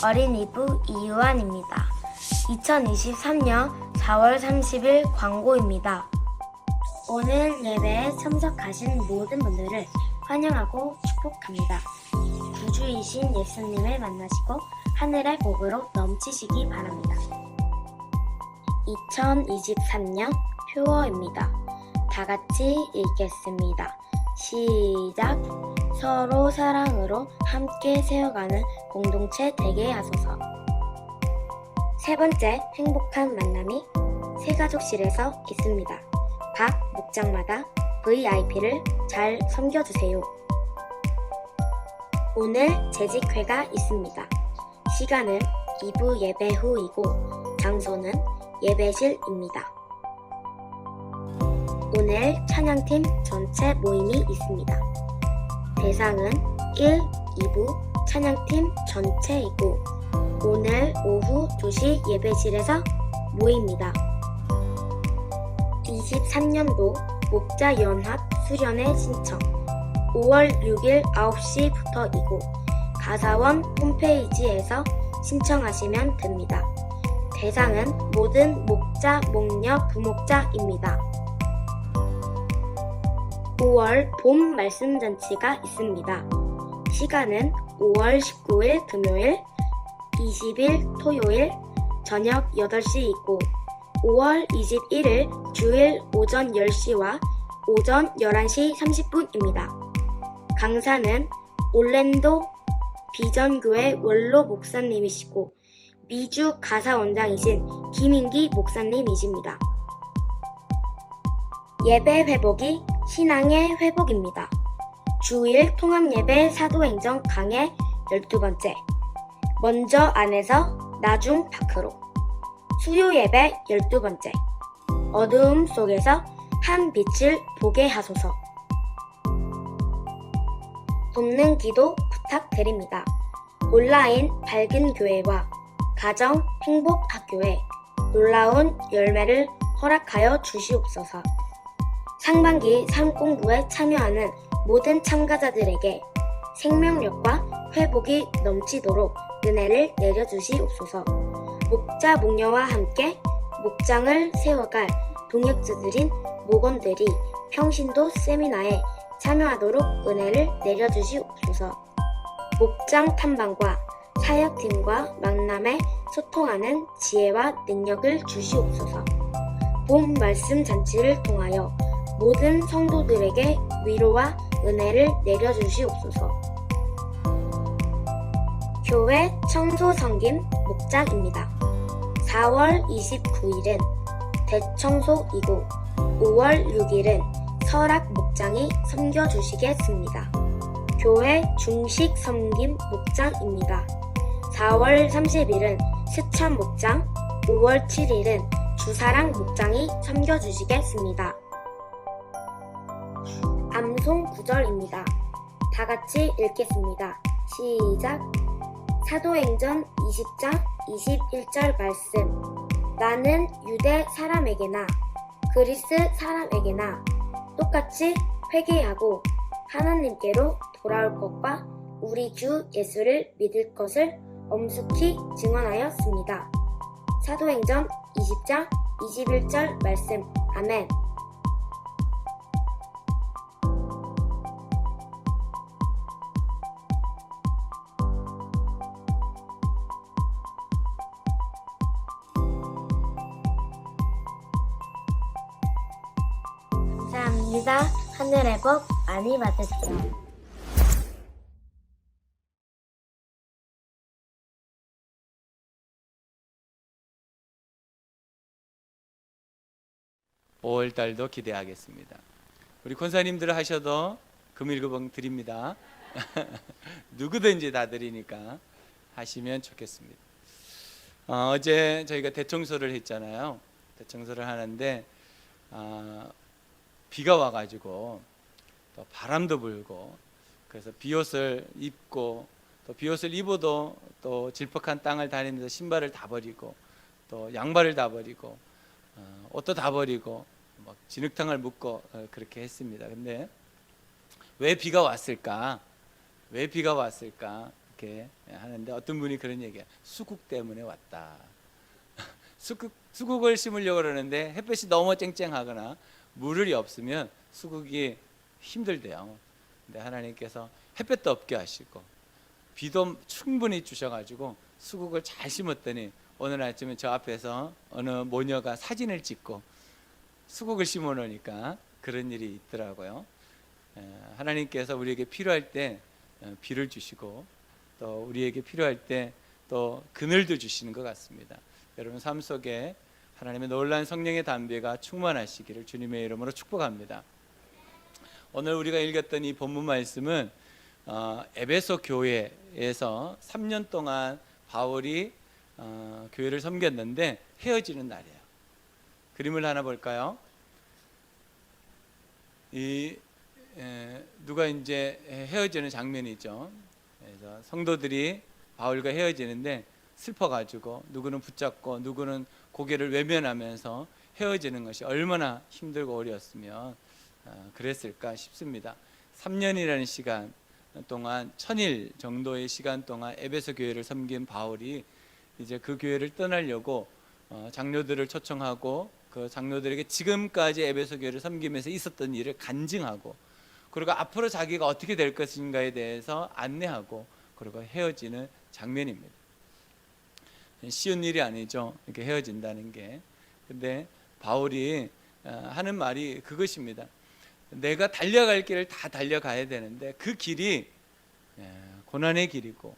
어린이부 이유한입니다. 2023년 4월 30일 광고입니다. 오늘 예배에 참석하신 모든 분들을 환영하고 축복합니다. 구주이신 예수님을 만나시고 하늘의 복으로 넘치시기 바랍니다. 2023년 표어입니다. 다 같이 읽겠습니다. 시작! 서로 사랑으로 함께 세워가는 공동체 되게 하소서. 세 번째 행복한 만남이 새가족실에서 있습니다. 각 목장마다 VIP를 잘 섬겨주세요. 오늘 재직회가 있습니다. 시간은 2부 예배 후이고 장소는 예배실입니다. 오늘 찬양팀 전체 모임이 있습니다. 대상은 1, 2부 찬양팀 전체이고 오늘 오후 2시 예배실에서 모입니다. 23년도 목자연합 수련회 신청 5월 6일 9시부터이고 가사원 홈페이지에서 신청하시면 됩니다. 대상은 모든 목자, 목녀, 부목자입니다. 5월 봄 말씀잔치가 있습니다. 시간은 5월 19일 금요일, 20일 토요일 저녁 8시이고 5월 21일 주일 오전 10시와 오전 11시 30분입니다. 강사는 올랜도 비전교회 원로 목사님이시고 미주 가사원장이신 김인기 목사님이십니다. 예배 회복이 신앙의 회복입니다. 주일 통합예배 사도행전 강해 12번째 먼저 안에서 나중 밖으로 수요예배 12번째 어두움 속에서 한 빛을 보게 하소서. 돕는 기도 부탁드립니다. 온라인 밝은 교회와 가정 행복학교에 놀라운 열매를 허락하여 주시옵소서. 상반기 삶 공부에 참여하는 모든 참가자들에게 생명력과 회복이 넘치도록 은혜를 내려주시옵소서. 목자 목녀와 함께 목장을 세워갈 동역자들인 목원들이 평신도 세미나에 참여하도록 은혜를 내려주시옵소서. 목장 탐방과 사역팀과 만남에 소통하는 지혜와 능력을 주시옵소서. 봄 말씀 잔치를 통하여 모든 성도들에게 위로와 은혜를 내려주시옵소서. 교회 청소 섬김 목장입니다. 4월 29일은 대청소이고 5월 6일은 설악 목장이 섬겨주시겠습니다. 교회 중식 섬김 목장입니다. 4월 30일은 스천 목장, 5월 7일은 주사랑 목장이 섬겨주시겠습니다. 암송 구절입니다. 다 같이 읽겠습니다. 시작! 사도행전 20장 21절 말씀. 나는 유대 사람에게나 그리스 사람에게나 똑같이 회개하고 하나님께로 돌아올 것과 우리 주 예수를 믿을 것을 엄숙히 증언하였습니다. 사도행전 20장 21절 말씀. 아멘. 감사합니다. 하늘의 복 많이 받으세요. (5월) 달도 기대하겠습니다. 우리 권사님들 하셔도 금일급봉 드립니다. 누구든지 다 드리니까 하시면 좋겠습니다. 어제 저희가 대청소를 했잖아요. 대청소를 하는데 비가 와가지고 또 바람도 불고 그래서 비옷을 입고 또 비옷을 입어도 또 질퍽한 땅을 다니면서 신발을 다 버리고 또 양발을 다 버리고 옷도 다 버리고 막 진흙탕을 묻고 그렇게 했습니다. 근데 왜 비가 왔을까? 왜 비가 왔을까? 이렇게 하는데 어떤 분이 그런 얘기야. 수국 때문에 왔다. 수국을 심으려고 그러는데 햇볕이 너무 쨍쨍하거나 물이 없으면 수국이 힘들대요. 근데 하나님께서 햇볕도 없게 하시고 비도 충분히 주셔가지고 수국을 잘 심었더니 오늘 아침에 저 앞에서 어느 모녀가 사진을 찍고 수국을 심어 놓으니까 그런 일이 있더라고요. 하나님께서 우리에게 필요할 때 비를 주시고 또 우리에게 필요할 때 또 그늘도 주시는 것 같습니다. 여러분 삶 속에 하나님의 놀라운 성령의 담배가 충만하시기를 주님의 이름으로 축복합니다. 오늘 우리가 읽었던 이 본문 말씀은 에베소 교회에서 3년 동안 바울이 교회를 섬겼는데 헤어지는 날이에요. 그림을 하나 볼까요? 누가 이제 헤어지는 장면이죠. 그래서 성도들이 바울과 헤어지는데 슬퍼가지고 누구는 붙잡고 누구는 고개를 외면하면서 헤어지는 것이 얼마나 힘들고 어려웠으면 그랬을까 싶습니다. 3년이라는 시간 동안 1000일 정도의 시간 동안 에베소 교회를 섬긴 바울이 이제 그 교회를 떠나려고 장로들을 초청하고 그 장로들에게 지금까지 에베소 교회를 섬기면서 있었던 일을 간증하고 그리고 앞으로 자기가 어떻게 될 것인가에 대해서 안내하고 그리고 헤어지는 장면입니다. 쉬운 일이 아니죠. 이렇게 헤어진다는 게. 근데 바울이 하는 말이 그것입니다. 내가 달려갈 길을 다 달려가야 되는데 그 길이 고난의 길이고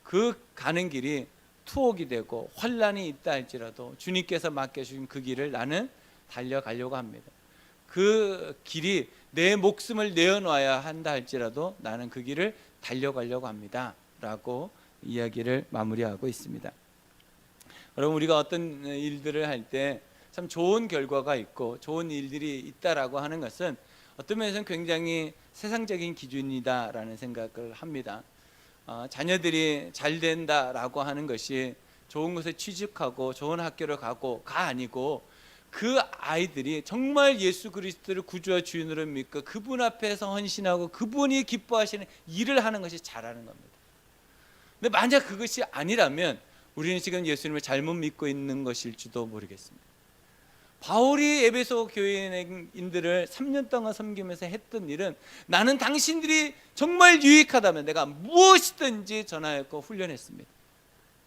그 가는 길이 투옥이 되고 환난이 있다 할지라도 주님께서 맡겨주신 그 길을 나는 달려가려고 합니다. 그 길이 내 목숨을 내어놔야 한다 할지라도 나는 그 길을 달려가려고 합니다 라고 이야기를 마무리하고 있습니다. 여러분 우리가 어떤 일들을 할 때 참 좋은 결과가 있고 좋은 일들이 있다라고 하는 것은 어떤 면에서는 굉장히 세상적인 기준이다라는 생각을 합니다. 자녀들이 잘 된다라고 하는 것이 좋은 곳에 취직하고 좋은 학교를 가고가 아니고 그 아이들이 정말 예수 그리스도를 구주와 주인으로 믿고 그분 앞에서 헌신하고 그분이 기뻐하시는 일을 하는 것이 잘하는 겁니다. 근데 만약 그것이 아니라면 우리는 지금 예수님을 잘못 믿고 있는 것일지도 모르겠습니다. 바울이 에베소 교인들을 3년 동안 섬기면서 했던 일은 나는 당신들이 정말 유익하다면 내가 무엇이든지 전하였고 훈련했습니다.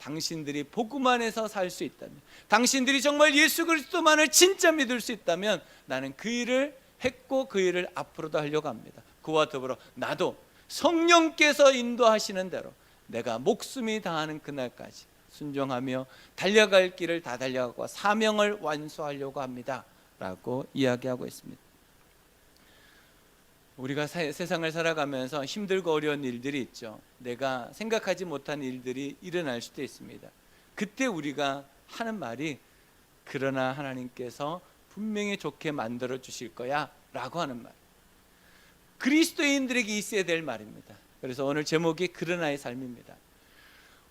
당신들이 복음 안에서 살 수 있다면 당신들이 정말 예수 그리스도만을 진짜 믿을 수 있다면 나는 그 일을 했고 그 일을 앞으로도 하려고 합니다. 그와 더불어 나도 성령께서 인도하시는 대로 내가 목숨이 다하는 그날까지 순종하며 달려갈 길을 다 달려가고 사명을 완수하려고 합니다 라고 이야기하고 있습니다. 우리가 세상을 살아가면서 힘들고 어려운 일들이 있죠. 내가 생각하지 못한 일들이 일어날 수도 있습니다. 그때 우리가 하는 말이 그러나 하나님께서 분명히 좋게 만들어 주실 거야 라고 하는 말, 그리스도인들에게 있어야 될 말입니다. 그래서 오늘 제목이 그러나의 삶입니다.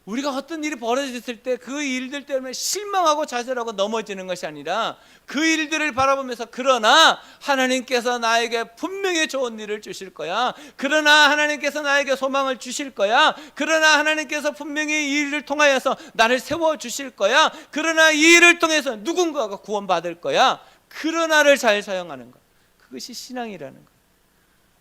우리가 어떤 일이 벌어졌을 때 그 일들 때문에 실망하고 좌절하고 넘어지는 것이 아니라 그 일들을 바라보면서 그러나 하나님께서 나에게 분명히 좋은 일을 주실 거야, 그러나 하나님께서 나에게 소망을 주실 거야, 그러나 하나님께서 분명히 이 일을 통하여서 나를 세워주실 거야, 그러나 이 일을 통해서 누군가가 구원받을 거야, 그러나를 잘 사용하는 것, 그것이 신앙이라는 것.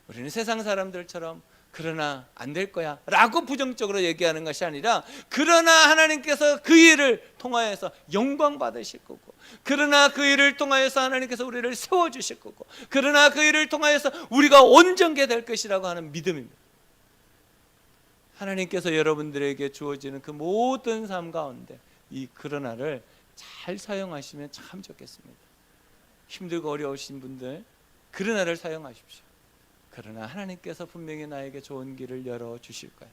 우리는 세상 사람들처럼 그러나 안 될 거야 라고 부정적으로 얘기하는 것이 아니라 그러나 하나님께서 그 일을 통하여서 영광 받으실 거고, 그러나 그 일을 통하여서 하나님께서 우리를 세워주실 거고, 그러나 그 일을 통하여서 우리가 온전케 될 것이라고 하는 믿음입니다. 하나님께서 여러분들에게 주어지는 그 모든 삶 가운데 이 그러나를 잘 사용하시면 참 좋겠습니다. 힘들고 어려우신 분들 그러나를 사용하십시오. 그러나 하나님께서 분명히 나에게 좋은 길을 열어주실 거야.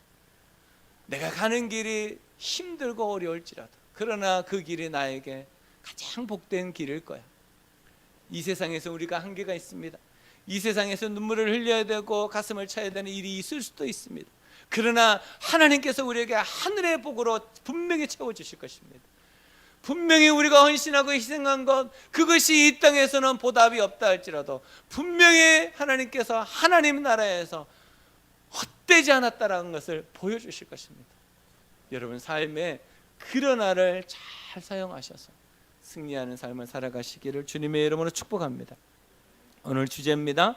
내가 가는 길이 힘들고 어려울지라도 그러나 그 길이 나에게 가장 복된 길일 거야. 이 세상에서 우리가 한계가 있습니다. 이 세상에서 눈물을 흘려야 되고 가슴을 쳐야 되는 일이 있을 수도 있습니다. 그러나 하나님께서 우리에게 하늘의 복으로 분명히 채워주실 것입니다. 분명히 우리가 헌신하고 희생한 것, 그것이 이 땅에서는 보답이 없다 할지라도 분명히 하나님께서 하나님 나라에서 헛되지 않았다라는 것을 보여주실 것입니다. 여러분 삶에 그러나를 잘 사용하셔서 승리하는 삶을 살아가시기를 주님의 이름으로 축복합니다. 오늘 주제입니다.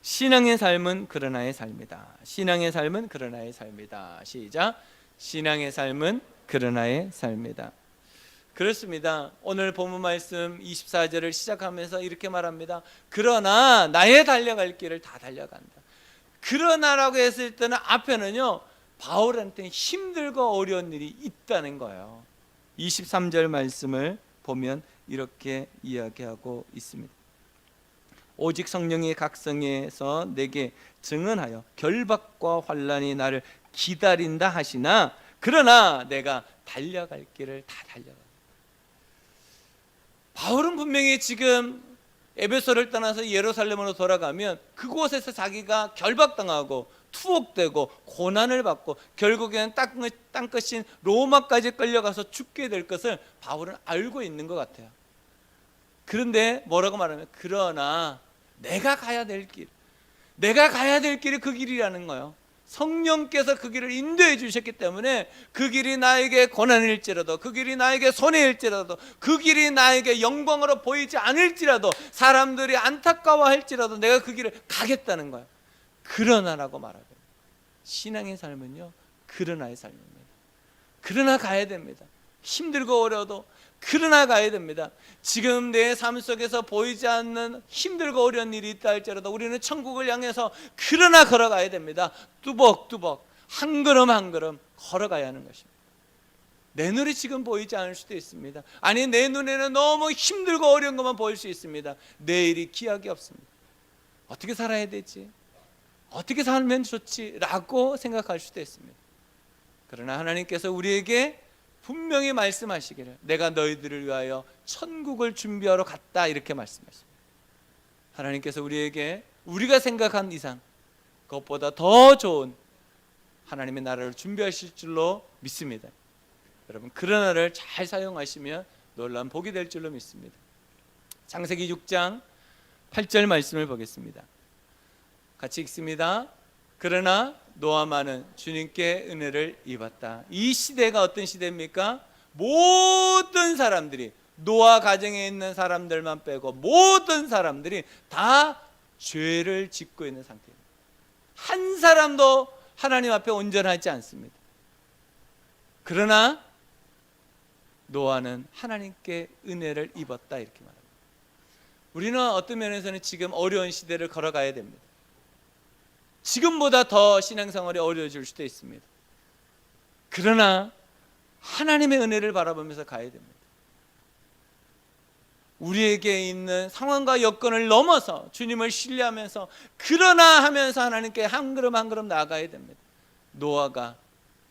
신앙의 삶은 그러나의 삶이다. 신앙의 삶은 그러나의 삶이다. 시작. 신앙의 삶은 그러나의 삶이다. 그렇습니다. 오늘 본문 말씀 24절을 시작하면서 이렇게 말합니다. 그러나 나의 달려갈 길을 다 달려간다. 그러나라고 했을 때는 앞에는요, 바울한테는 힘들고 어려운 일이 있다는 거예요. 23절 말씀을 보면 이렇게 이야기하고 있습니다. 오직 성령의 각성에서 내게 증언하여 결박과 환난이 나를 기다린다 하시나 그러나 내가 달려갈 길을 다 달려간다. 바울은 분명히 지금 에베소를 떠나서 예루살렘으로 돌아가면 그곳에서 자기가 결박당하고 투옥되고 고난을 받고 결국에는 땅끝인 로마까지 끌려가서 죽게 될 것을 바울은 알고 있는 것 같아요. 그런데 뭐라고 말하면 그러나 내가 가야 될 길, 내가 가야 될 길이 그 길이라는 거예요. 성령께서 그 길을 인도해 주셨기 때문에 그 길이 나에게 고난일지라도, 그 길이 나에게 손해일지라도, 그 길이 나에게 영광으로 보이지 않을지라도, 사람들이 안타까워할지라도 내가 그 길을 가겠다는 거예요. 그러나라고 말하고, 신앙의 삶은요 그러나의 삶입니다. 그러나 가야 됩니다. 힘들고 어려워도 그러나 가야 됩니다. 지금 내 삶 속에서 보이지 않는 힘들고 어려운 일이 있다 할지라도 우리는 천국을 향해서 그러나 걸어가야 됩니다. 뚜벅뚜벅 한 걸음 한 걸음 걸어가야 하는 것입니다. 내 눈이 지금 보이지 않을 수도 있습니다. 아니 내 눈에는 너무 힘들고 어려운 것만 보일 수 있습니다. 내일이 기약이 없습니다. 어떻게 살아야 되지? 어떻게 살면 좋지? 라고 생각할 수도 있습니다. 그러나 하나님께서 우리에게 분명히 말씀하시기를 내가 너희들을 위하여 천국을 준비하러 갔다 이렇게 말씀하십니다. 하나님께서 우리에게 우리가 생각한 이상 그것보다 더 좋은 하나님의 나라를 준비하실 줄로 믿습니다. 여러분 그러나를 잘 사용하시면 놀라운 복이 될 줄로 믿습니다. 창세기 6장 8절 말씀을 보겠습니다. 같이 읽습니다. 그러나 노아만은 주님께 은혜를 입었다. 이 시대가 어떤 시대입니까? 모든 사람들이, 노아 가정에 있는 사람들만 빼고 모든 사람들이 다 죄를 짓고 있는 상태입니다. 한 사람도 하나님 앞에 온전하지 않습니다. 그러나 노아는 하나님께 은혜를 입었다 이렇게 말합니다. 우리는 어떤 면에서는 지금 어려운 시대를 걸어가야 됩니다. 지금보다 더 신앙생활이 어려워질 수도 있습니다. 그러나 하나님의 은혜를 바라보면서 가야 됩니다. 우리에게 있는 상황과 여건을 넘어서 주님을 신뢰하면서 그러나 하면서 하나님께 한 걸음 한 걸음 나아가야 됩니다. 노아가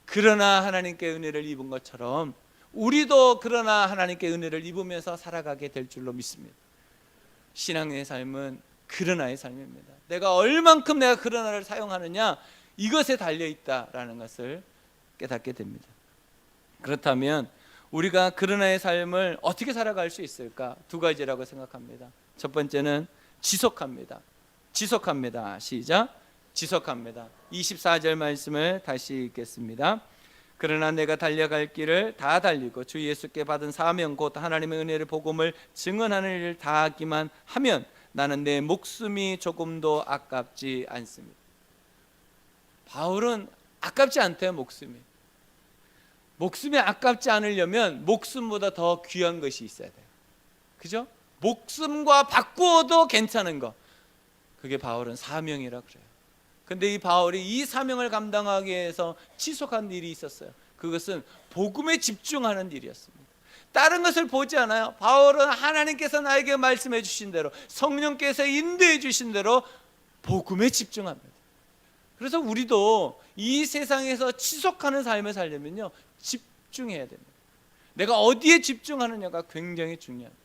그러나 하나님께 은혜를 입은 것처럼 우리도 그러나 하나님께 은혜를 입으면서 살아가게 될 줄로 믿습니다. 신앙의 삶은 그러나의 삶입니다. 내가 얼만큼 내가 그러나를 사용하느냐 이것에 달려있다라는 것을 깨닫게 됩니다. 그렇다면 우리가 그러나의 삶을 어떻게 살아갈 수 있을까? 두 가지라고 생각합니다. 첫 번째는 지속합니다. 지속합니다. 시작. 지속합니다. 24절 말씀을 다시 읽겠습니다. 그러나 내가 달려갈 길을 다 달리고 주 예수께 받은 사명 곧 하나님의 은혜를 복음을 증언하는 일을 다하기만 하면 나는 내 목숨이 조금도 아깝지 않습니다. 바울은 아깝지 않대요. 목숨이 아깝지 않으려면 목숨보다 더 귀한 것이 있어야 돼요. 그죠? 목숨과 바꾸어도 괜찮은 것, 그게 바울은 사명이라 그래요. 근데 이 바울이 이 사명을 감당하기 위해서 지속한 일이 있었어요. 그것은 복음에 집중하는 일이었습니다. 다른 것을 보지 않아요. 바울은 하나님께서 나에게 말씀해 주신 대로, 성령께서 인도해 주신 대로 복음에 집중합니다. 그래서 우리도 이 세상에서 지속하는 삶을 살려면요, 집중해야 됩니다. 내가 어디에 집중하느냐가 굉장히 중요합니다.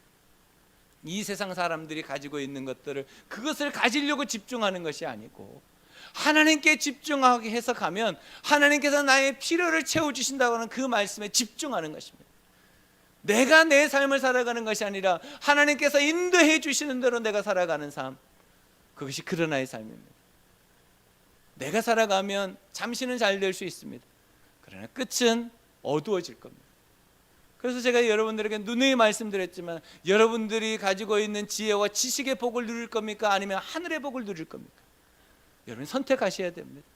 이 세상 사람들이 가지고 있는 것들을, 그것을 가지려고 집중하는 것이 아니고 하나님께 집중하게 해서 가면 하나님께서 나의 필요를 채워주신다고 하는 그 말씀에 집중하는 것입니다. 내가 내 삶을 살아가는 것이 아니라 하나님께서 인도해 주시는 대로 내가 살아가는 삶, 그것이 그러나의 삶입니다. 내가 살아가면 잠시는 잘 될 수 있습니다. 그러나 끝은 어두워질 겁니다. 그래서 제가 여러분들에게 누누이 말씀드렸지만, 여러분들이 가지고 있는 지혜와 지식의 복을 누릴 겁니까? 아니면 하늘의 복을 누릴 겁니까? 여러분 선택하셔야 됩니다.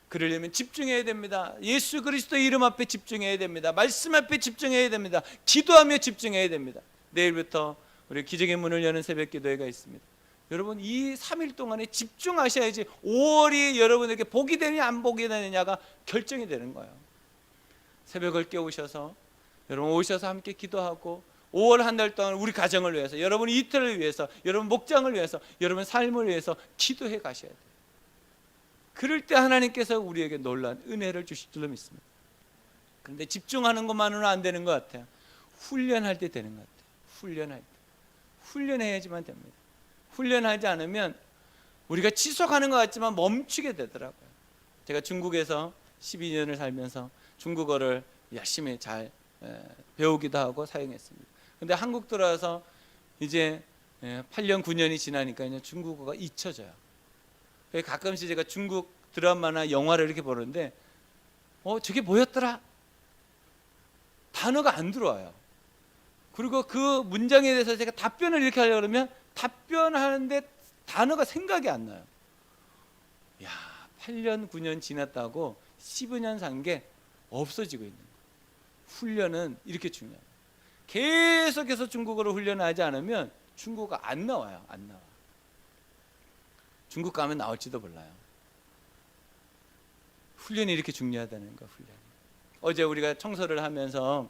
그러려면 집중해야 됩니다. 예수 그리스도 이름 앞에 집중해야 됩니다. 말씀 앞에 집중해야 됩니다. 기도하며 집중해야 됩니다. 내일부터 우리 기적의 문을 여는 새벽 기도회가 있습니다. 여러분 이 3일 동안에 집중하셔야지 5월이 여러분에게 복이 되느냐 안 복이 되느냐가 결정이 되는 거예요. 새벽을 깨우셔서 여러분 오셔서 함께 기도하고 5월 한 달 동안 우리 가정을 위해서, 여러분 이틀을 위해서, 여러분 목장을 위해서, 여러분 삶을 위해서 기도해 가셔야 돼요. 그럴 때 하나님께서 우리에게 놀라운 은혜를 주실 줄로 믿습니다. 그런데 집중하는 것만으로는 안 되는 것 같아요. 훈련할 때 되는 것 같아요. 훈련할 때. 훈련해야지만 됩니다. 훈련하지 않으면 우리가 지속하는 것 같지만 멈추게 되더라고요. 제가 중국에서 12년을 살면서 중국어를 열심히 잘 배우기도 하고 사용했습니다. 근데 한국 들어와서 이제 8년 9년이 지나니까 이제 중국어가 잊혀져요. 가끔씩 제가 중국 드라마나 영화를 이렇게 보는데 저게 뭐였더라? 단어가 안 들어와요. 그리고 그 문장에 대해서 제가 답변을 이렇게 하려고 그러면 답변하는데 단어가 생각이 안 나요. 야, 8년 9년 지났다고 15년 산 게 없어지고 있는 거예요. 훈련은 이렇게 중요해요. 계속해서 중국어를 훈련하지 않으면 중국어가 안 나와요. 안 나와. 중국 가면 나올지도 몰라요. 훈련이 이렇게 중요하다는 거. 훈련. 어제 우리가 청소를 하면서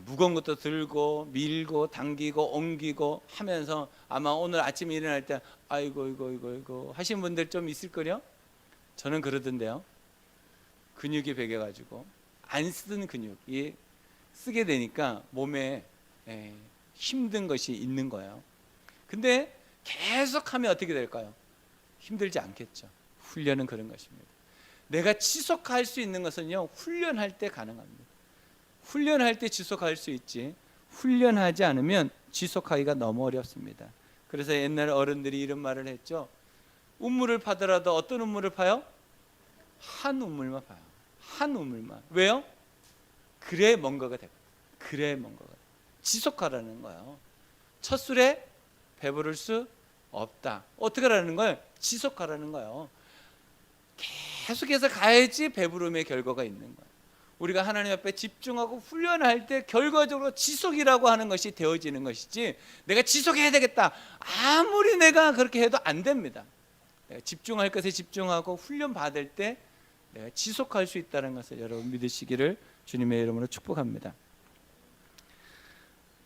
무거운 것도 들고 밀고 당기고 옮기고 하면서 아마 오늘 아침에 일어날 때 아이고 이거 하신 분들 좀 있을 거요. 저는 그러던데요. 근육이 배겨가지고 안 쓰던 근육이 쓰게 되니까 몸에 힘든 것이 있는 거예요. 근데 계속하면 어떻게 될까요? 힘들지 않겠죠. 훈련은 그런 것입니다. 내가 지속할 수 있는 것은요, 훈련할 때 가능합니다. 훈련할 때 지속할 수 있지, 훈련하지 않으면 지속하기가 너무 어렵습니다. 그래서 옛날 어른들이 이런 말을 했죠. 우물을 파더라도 어떤 우물을 파요? 한 우물만 파요. 한 우물만. 왜요? 그래 뭔가가 되거든. 그래 뭔가가 돼. 지속하라는 거예요. 첫 술에 배부를 수 없다. 어떻게 하라는 거예요? 지속하라는 거예요. 계속해서 가야지 배부름의 결과가 있는 거예요. 우리가 하나님 앞에 집중하고 훈련할 때 결과적으로 지속이라고 하는 것이 되어지는 것이지, 내가 지속해야 되겠다 아무리 내가 그렇게 해도 안 됩니다. 내가 집중할 것에 집중하고 훈련 받을 때 내가 지속할 수 있다는 것을 여러분 믿으시기를 주님의 이름으로 축복합니다.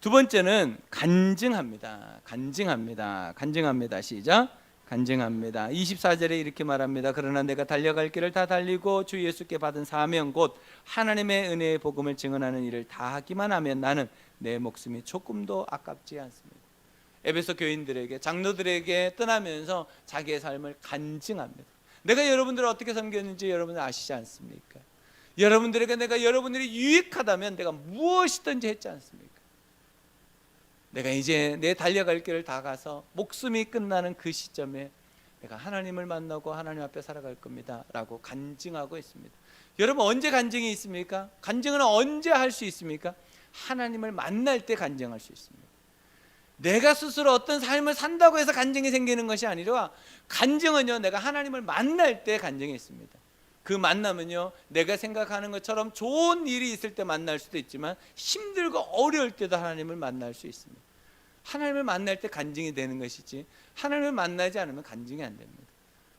두 번째는 간증합니다. 간증합니다. 시작. 간증합니다. 24절에 이렇게 말합니다. 그러나 내가 달려갈 길을 다 달리고 주 예수께 받은 사명 곧 하나님의 은혜의 복음을 증언하는 일을 다 하기만 하면 나는 내 목숨이 조금도 아깝지 않습니다. 에베소 교인들에게, 장로들에게 떠나면서 자기의 삶을 간증합니다. 내가 여러분들을 어떻게 섬겼는지 여러분들 아시지 않습니까? 여러분들에게 내가 여러분들이 유익하다면 내가 무엇이든지 했지 않습니까? 내가 이제 내 달려갈 길을 다 가서 목숨이 끝나는 그 시점에 내가 하나님을 만나고 하나님 앞에 살아갈 겁니다 라고 간증하고 있습니다. 여러분 언제 간증이 있습니까? 간증은 언제 할 수 있습니까? 하나님을 만날 때 간증할 수 있습니다. 내가 스스로 어떤 삶을 산다고 해서 간증이 생기는 것이 아니라, 간증은요, 내가 하나님을 만날 때 간증이 있습니다. 그 만남은요, 내가 생각하는 것처럼 좋은 일이 있을 때 만날 수도 있지만 힘들고 어려울 때도 하나님을 만날 수 있습니다. 하나님을 만날 때 간증이 되는 것이지, 하나님을 만나지 않으면 간증이 안 됩니다.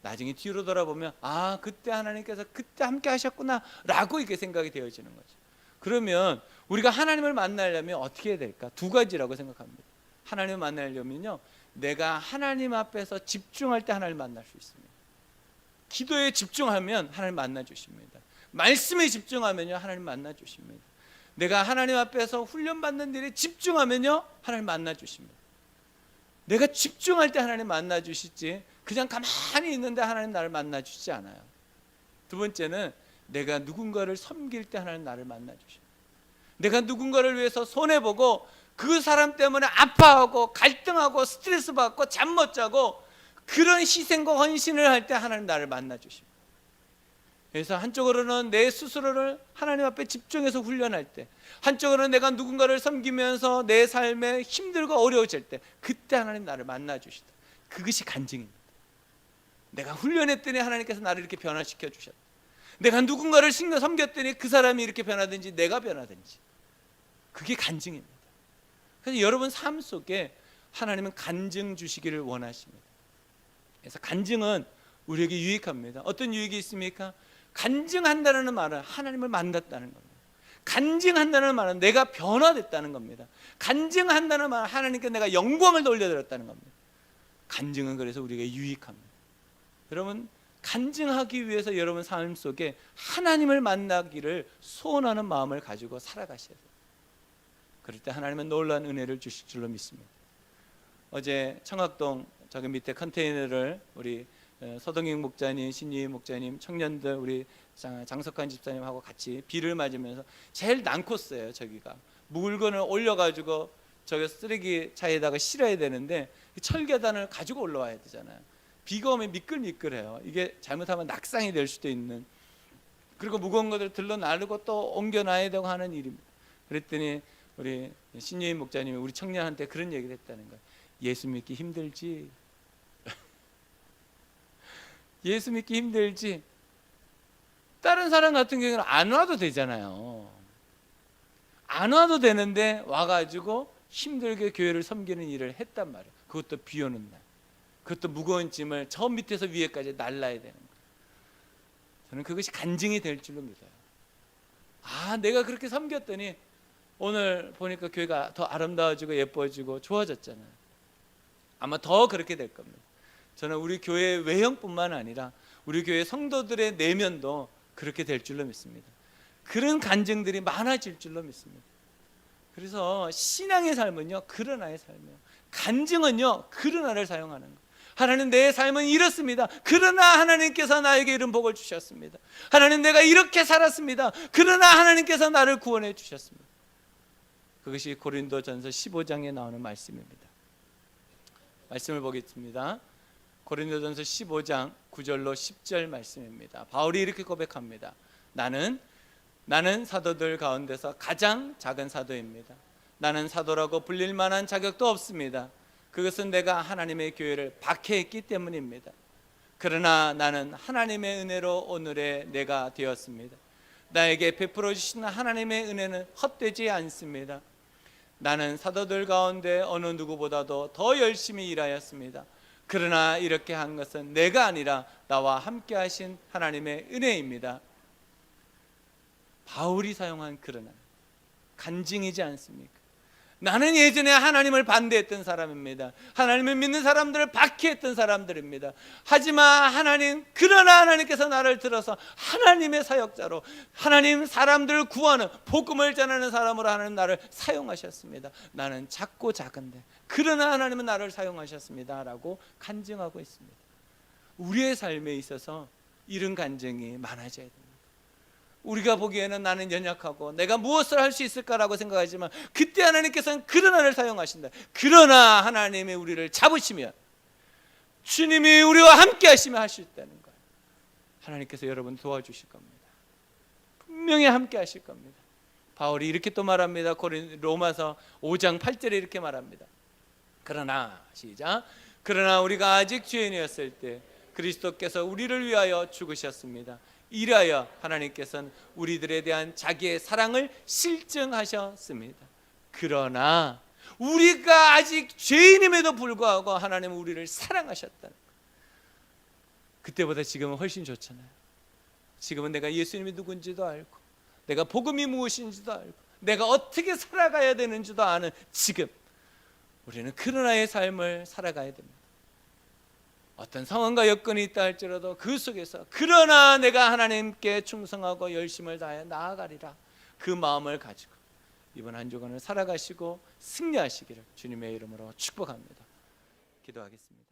나중에 뒤로 돌아보면 아, 그때 하나님께서 그때 함께 하셨구나 라고 이렇게 생각이 되어지는 거죠. 그러면 우리가 하나님을 만나려면 어떻게 해야 될까? 두 가지라고 생각합니다. 하나님을 만나려면요, 내가 하나님 앞에서 집중할 때 하나님을 만날 수 있습니다. 기도에 집중하면 하나님 만나 주십니다. 말씀에 집중하면요, 하나님 만나 주십니다. 내가 하나님 앞에서 훈련받는 일에 집중하면요, 하나님 만나 주십니다. 내가 집중할 때 하나님 만나 주시지, 그냥 가만히 있는데 하나님 나를 만나 주시지 않아요. 두 번째는 내가 누군가를 섬길 때 하나님 나를 만나 주십니다. 내가 누군가를 위해서 손해보고 그 사람 때문에 아파하고 갈등하고 스트레스 받고 잠 못 자고 그런 희생과 헌신을 할 때 하나님 나를 만나 주십니다. 그래서 한쪽으로는 내 스스로를 하나님 앞에 집중해서 훈련할 때, 한쪽으로는 내가 누군가를 섬기면서 내 삶에 힘들고 어려워질 때, 그때 하나님 나를 만나 주시다. 그것이 간증입니다. 내가 훈련했더니 하나님께서 나를 이렇게 변화시켜 주셨다. 내가 누군가를 섬겼더니 그 사람이 이렇게 변하든지 내가 변하든지, 그게 간증입니다. 그래서 여러분 삶 속에 하나님은 간증 주시기를 원하십니다. 그래서 간증은 우리에게 유익합니다. 어떤 유익이 있습니까? 간증한다는 말은 하나님을 만났다는 겁니다. 간증한다는 말은 내가 변화됐다는 겁니다. 간증한다는 말은 하나님께 내가 영광을 돌려드렸다는 겁니다. 간증은 그래서 우리에게 유익합니다. 여러분, 간증하기 위해서 여러분 삶 속에 하나님을 만나기를 소원하는 마음을 가지고 살아가셔야 돼요. 그럴 때 하나님은 놀라운 은혜를 주실 줄로 믿습니다. 어제 청학동 저기 밑에 컨테이너를 우리 서동익 목자님, 신유희 목자님, 청년들 우리 장석환 집사님하고 같이 비를 맞으면서 제일 난 코스예요. 저기가 물건을 올려가지고 저기 쓰레기 차에다가 실어야 되는데 철계단을 가지고 올라와야 되잖아요. 비가 오면 미끌미끌해요. 이게 잘못하면 낙상이 될 수도 있는, 그리고 무거운 것들 들러 나르고 또 옮겨놔야 되고 하는 일입니다. 그랬더니 우리 신유희 목자님이 우리 청년한테 그런 얘기를 했다는 거예요. 예수 믿기 힘들지? 예수 믿기 힘들지? 다른 사람 같은 경우는 안 와도 되잖아요. 안 와도 되는데 와가지고 힘들게 교회를 섬기는 일을 했단 말이에요. 그것도 비 오는 날, 그것도 무거운 짐을 저 밑에서 위에까지 날라야 되는 거예요. 저는 그것이 간증이 될 줄로 믿어요. 아, 내가 그렇게 섬겼더니 오늘 보니까 교회가 더 아름다워지고 예뻐지고 좋아졌잖아요. 아마 더 그렇게 될 겁니다. 저는 우리 교회 외형뿐만 아니라 우리 교회 성도들의 내면도 그렇게 될 줄로 믿습니다. 그런 간증들이 많아질 줄로 믿습니다. 그래서 신앙의 삶은요, 그러나의 삶이에요. 간증은요, 그러나를 사용하는 거예요. 하나님, 내 삶은 이렇습니다. 그러나 하나님께서 나에게 이런 복을 주셨습니다. 하나님, 내가 이렇게 살았습니다. 그러나 하나님께서 나를 구원해 주셨습니다. 그것이 고린도전서 15장에 나오는 말씀입니다. 말씀을 보겠습니다. 고린도전서 15장 9절로 10절 말씀입니다. 바울이 이렇게 고백합니다. 나는 사도들 가운데서 가장 작은 사도입니다. 나는 사도라고 불릴 만한 자격도 없습니다. 그것은 내가 하나님의 교회를 박해했기 때문입니다. 그러나 나는 하나님의 은혜로 오늘의 내가 되었습니다. 나에게 베풀어 주신 하나님의 은혜는 헛되지 않습니다. 나는 사도들 가운데 어느 누구보다도 더 열심히 일하였습니다. 그러나 이렇게 한 것은 내가 아니라 나와 함께 하신 하나님의 은혜입니다. 바울이 사용한 그러나, 간증이지 않습니까? 나는 예전에 하나님을 반대했던 사람입니다. 하나님을 믿는 사람들을 박해했던 사람들입니다. 하지만 그러나 하나님께서 나를 들어서 하나님의 사역자로, 하나님 사람들을 구하는, 복음을 전하는 사람으로 하나님 나를 사용하셨습니다. 나는 작고 작은데 그러나 하나님은 나를 사용하셨습니다 라고 간증하고 있습니다. 우리의 삶에 있어서 이런 간증이 많아져야 됩니다. 우리가 보기에는 나는 연약하고 내가 무엇을 할 수 있을까라고 생각하지만, 그때 하나님께서는 그러나를 사용하신다. 그러나 하나님이 우리를 잡으시면, 주님이 우리와 함께 하시면 할 수 있다는 거예요. 하나님께서 여러분 도와주실 겁니다. 분명히 함께 하실 겁니다. 바울이 이렇게 또 말합니다. 로마서 5장 8절에 이렇게 말합니다. 그러나, 시작. 그러나 우리가 아직 죄인이었을 때 그리스도께서 우리를 위하여 죽으셨습니다. 이라여 하나님께서는 우리들에 대한 자기의 사랑을 실증하셨습니다. 그러나 우리가 아직 죄인임에도 불구하고 하나님은 우리를 사랑하셨다는 거예요. 그때보다 지금은 훨씬 좋잖아요. 지금은 내가 예수님이 누군지도 알고, 내가 복음이 무엇인지도 알고, 내가 어떻게 살아가야 되는지도 아는 지금, 우리는 그러나의 삶을 살아가야 됩니다. 어떤 상황과 여건이 있다 할지라도 그 속에서 그러나 내가 하나님께 충성하고 열심을 다해 나아가리라, 그 마음을 가지고 이번 한 주간을 살아가시고 승리하시기를 주님의 이름으로 축복합니다. 기도하겠습니다.